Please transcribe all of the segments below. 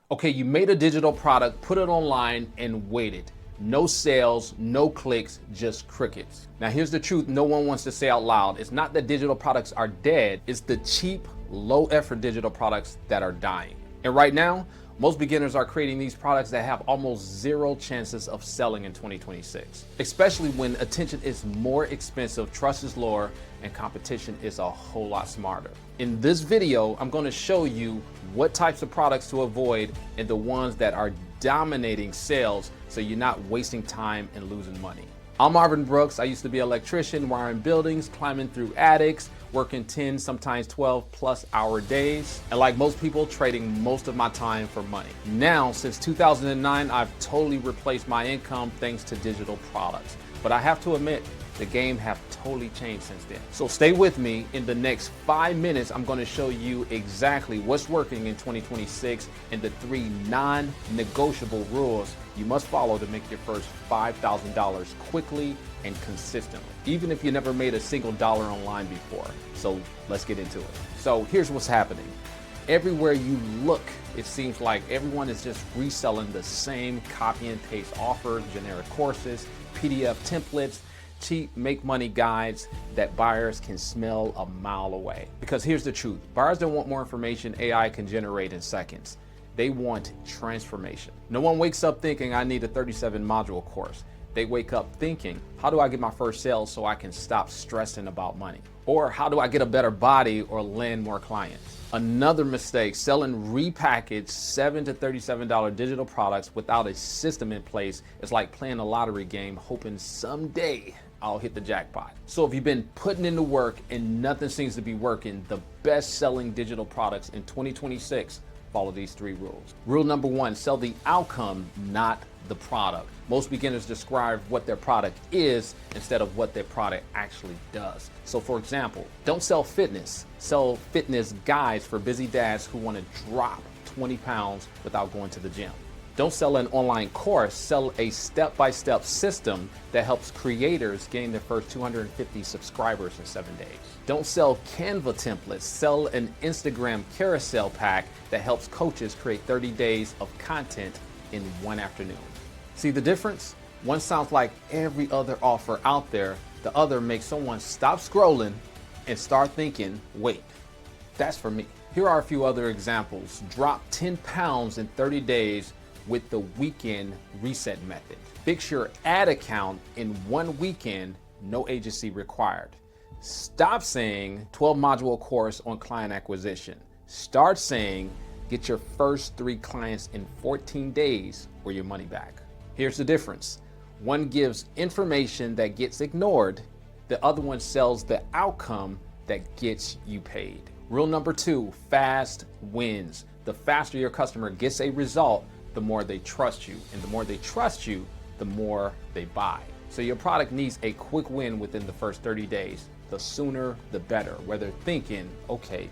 Okay, you made a digital product, put it online, and waited. No sales, no clicks, just crickets. Now here's the truth no one wants to say out loud. It's not that digital products are dead, it's the cheap, low effort digital products that are dying. And right now, most beginners are creating these products that have almost zero chances of selling in 2026, especially when attention is more expensive, trust is lower, and competition is a whole lot smarter. In this video, I'm going to show you what types of products to avoid and the ones that are dominating sales so you're not wasting time and losing money. I'm Marvin Brooks. I used to be an electrician, wiring buildings, climbing through attics, working 10, sometimes 12 plus hour days. And like most people, trading most of my time for money. Now, since 2009, I've totally replaced my income thanks to digital products. But I have to admit, the game have totally changed since then. So stay with me. In the next 5 minutes, I'm going to show you exactly what's working in 2026 and the 3 non-negotiable rules you must follow to make your first $5,000 quickly and consistently, even if you never made a single dollar online before. So let's get into it. So here's what's happening. Everywhere you look, it seems like everyone is just reselling the same copy and paste offers, generic courses, PDF templates, cheap make money guides that buyers can smell a mile away. Because here's the truth, buyers don't want more information AI can generate in seconds. They want transformation. No one wakes up thinking I need a 37 module course. They wake up thinking, how do I get my first sale so I can stop stressing about money? Or how do I get a better body or land more clients? Another mistake, selling repackaged $7 to $37 digital products without a system in place is like playing a lottery game hoping someday I'll hit the jackpot. So if you've been putting in the work and nothing seems to be working, the best selling digital products in 2026 follow these 3 rules. Rule number 1, sell the outcome, not the product. Most beginners describe what their product is instead of what their product actually does. So for example, don't sell fitness, sell fitness guides for busy dads who want to drop 20 pounds without going to the gym. Don't sell an online course, sell a step-by-step system that helps creators gain their first 250 subscribers in 7 days. Don't sell Canva templates, sell an Instagram carousel pack that helps coaches create 30 days of content in 1 afternoon. See the difference? One sounds like every other offer out there, the other makes someone stop scrolling and start thinking, wait, that's for me. Here are a few other examples. Drop 10 pounds in 30 days with the weekend reset method. Fix your ad account in 1 weekend, no agency required. Stop saying 12 module course on client acquisition. Start saying get your first 3 clients in 14 days or your money back. Here's the difference. One gives information that gets ignored. The other one sells the outcome that gets you paid. Rule number 2, fast wins. The faster your customer gets a result, the more they trust you. And the more they trust you, the more they buy. So your product needs a quick win within the first 30 days. The sooner, the better. Whether thinking, okay,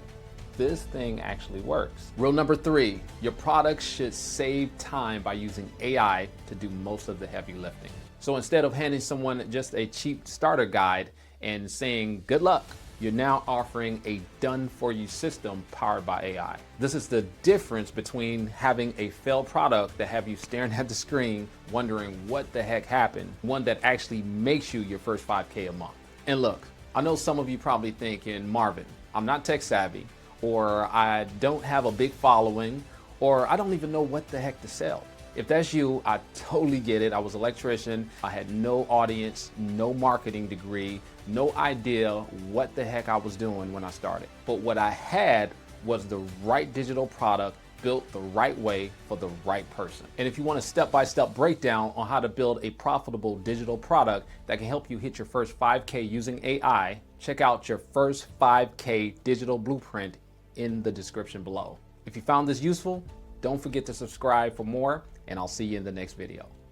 this thing actually works. Rule number 3, your product should save time by using AI to do most of the heavy lifting. So instead of handing someone just a cheap starter guide and saying, good luck, you're now offering a done-for-you system powered by AI. This is the difference between having a failed product that have you staring at the screen, wondering what the heck happened, one that actually makes you your first 5K a month. And look, I know some of you probably thinking, Marvin, I'm not tech savvy, or I don't have a big following, or I don't even know what the heck to sell. If that's you, I totally get it. I was an electrician. I had no audience, no marketing degree, no idea what the heck I was doing when I started. But what I had was the right digital product built the right way for the right person. And if you want a step-by-step breakdown on how to build a profitable digital product that can help you hit your first 5K using AI, check out your first 5K digital blueprint in the description below. If you found this useful, don't forget to subscribe for more, and I'll see you in the next video.